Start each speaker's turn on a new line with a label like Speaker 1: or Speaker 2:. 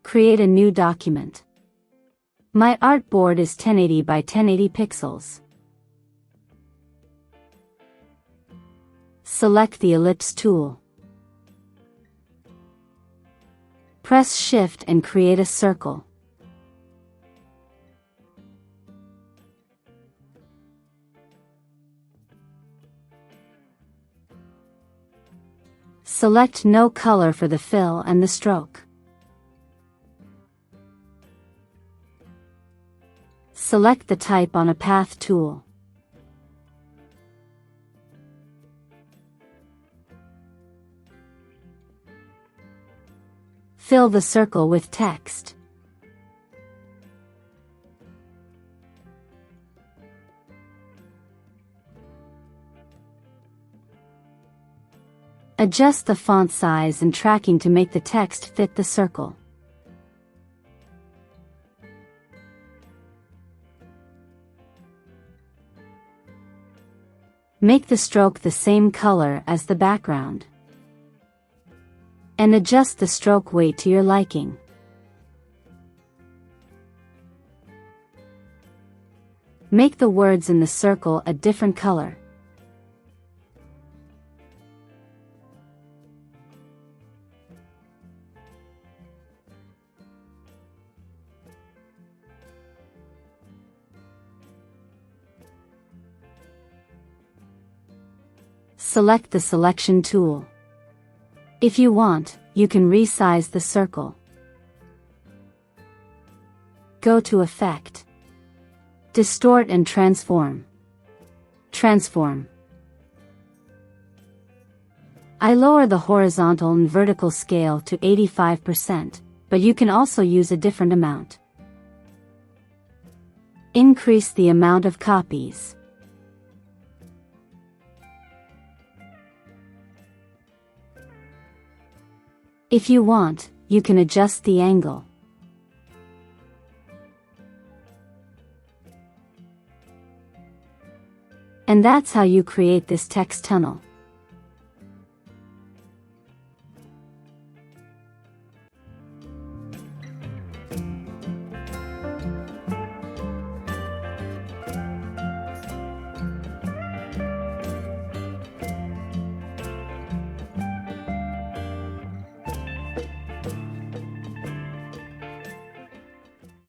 Speaker 1: Create a new document. My artboard is 1080 by 1080 pixels. Select the ellipse tool. Press Shift and create a circle. Select no color for the fill and the stroke. Select the type on a path tool. Fill the circle with text. Adjust the font size and tracking to make the text fit the circle. Make the stroke the same color as the background. And adjust the stroke weight to your liking. Make the words in the circle a different color. Select the selection tool. If you want, you can resize the circle. Go to Effect. Distort and Transform. Transform. I lower the horizontal and vertical scale to 85%, but you can also use a different amount. Increase the amount of copies. If you want, you can adjust the angle. And that's how you create this text tunnel.